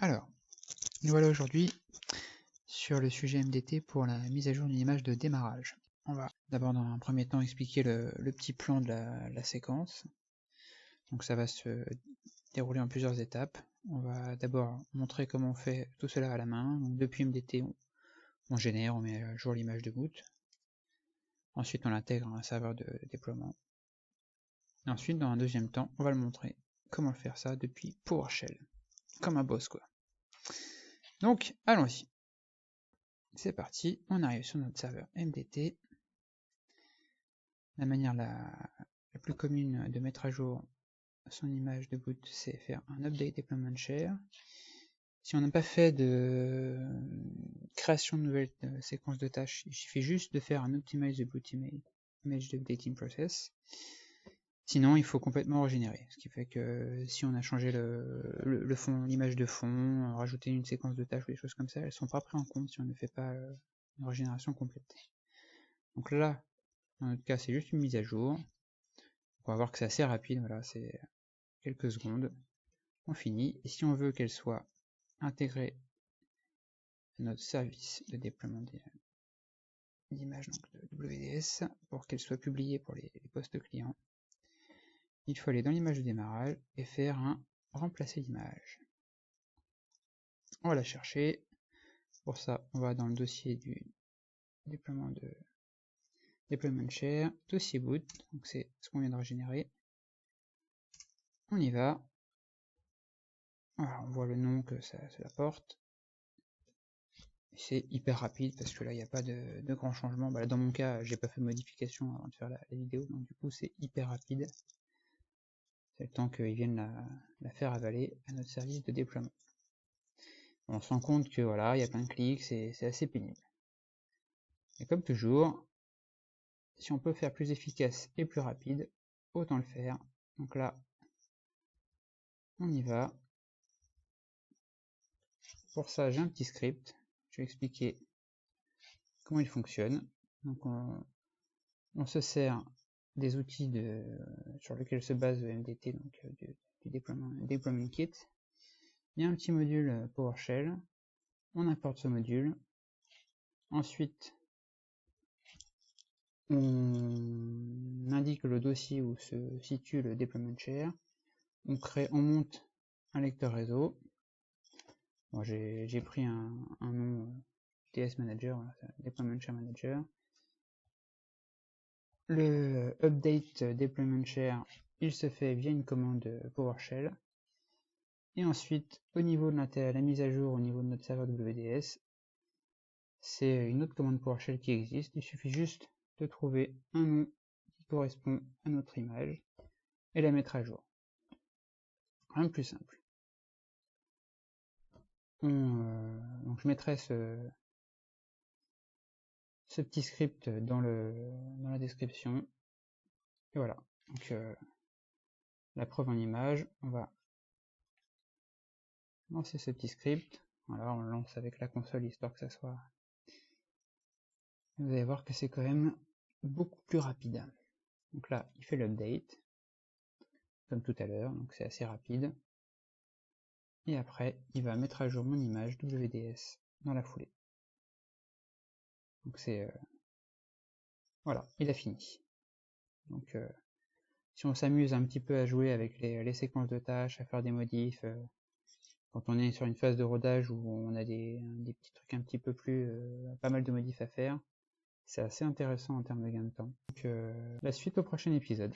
Alors, nous voilà aujourd'hui sur le sujet MDT pour la mise à jour d'une image de démarrage. On va d'abord dans un premier temps expliquer le petit plan de la séquence. Donc ça va se dérouler en plusieurs étapes. On va d'abord montrer comment on fait tout cela à la main. Donc depuis MDT, on génère, on met à jour l'image de boot. Ensuite, on l'intègre à un serveur de déploiement. Et ensuite, dans un deuxième temps, on va le montrer comment faire ça depuis PowerShell. Comme un boss, quoi. Donc, allons-y. C'est parti, on arrive sur notre serveur MDT. La manière la plus commune de mettre à jour son image de boot, c'est faire un update deployment share. Si on n'a pas fait de création de nouvelles séquences de tâches, il suffit juste de faire un optimize the boot image updating process. Sinon, il faut complètement régénérer. Ce qui fait que si on a changé le fond, l'image de fond, rajouté une séquence de tâches ou des choses comme ça, elles ne sont pas prises en compte si on ne fait pas une régénération complète. Donc là, dans notre cas, c'est juste une mise à jour. On va voir que c'est assez rapide, voilà, c'est quelques secondes. On finit. Et si on veut qu'elle soit intégrée à notre service de déploiement d'images, donc de WDS, pour qu'elle soit publiée pour les postes clients, il faut aller dans l'image de démarrage et faire un remplacer l'image. On va la chercher. Pour ça, on va dans le dossier du déploiement de deployment share, dossier boot, donc c'est ce qu'on vient de régénérer. On y va. Voilà, on voit le nom que ça porte. C'est hyper rapide parce que là il n'y a pas de grands changements. Bah, dans mon cas, j'ai pas fait de modification avant de faire la vidéo, donc du coup c'est hyper rapide. C'est le temps qu'ils viennent la faire avaler à notre service de déploiement. On se rend compte que voilà, il y a plein de clics, c'est assez pénible. Et comme toujours, si on peut faire plus efficace et plus rapide, autant le faire. Donc là, on y va. Pour ça, j'ai un petit script. Je vais expliquer comment il fonctionne. Donc on se sert des outils sur lesquels se base le MDT, donc du deployment kit. Il y a un petit module PowerShell. On importe ce module. Ensuite, on indique le dossier où se situe le deployment share. On monte un lecteur réseau. Bon, j'ai pris un nom DS Manager, voilà, Deployment Share Manager. Le update deployment share, il se fait via une commande PowerShell. Et ensuite, au niveau de la mise à jour, au niveau de notre serveur WDS, c'est une autre commande PowerShell qui existe. Il suffit juste de trouver un nom qui correspond à notre image et la mettre à jour. Rien de plus simple. Donc je mettrai ce petit script dans la description. Et voilà. Donc la preuve en image, on va lancer ce petit script. Voilà, on le lance avec la console histoire que ça soit. Vous allez voir que c'est quand même beaucoup plus rapide. Donc là, il fait l'update, comme tout à l'heure, donc c'est assez rapide. Et après, il va mettre à jour mon image WDS dans la foulée. Donc c'est voilà, il a fini. Donc si on s'amuse un petit peu à jouer avec les séquences de tâches, à faire des modifs, quand on est sur une phase de rodage où on a des petits trucs un petit peu plus, pas mal de modifs à faire, c'est assez intéressant en termes de gain de temps. Donc la suite au prochain épisode.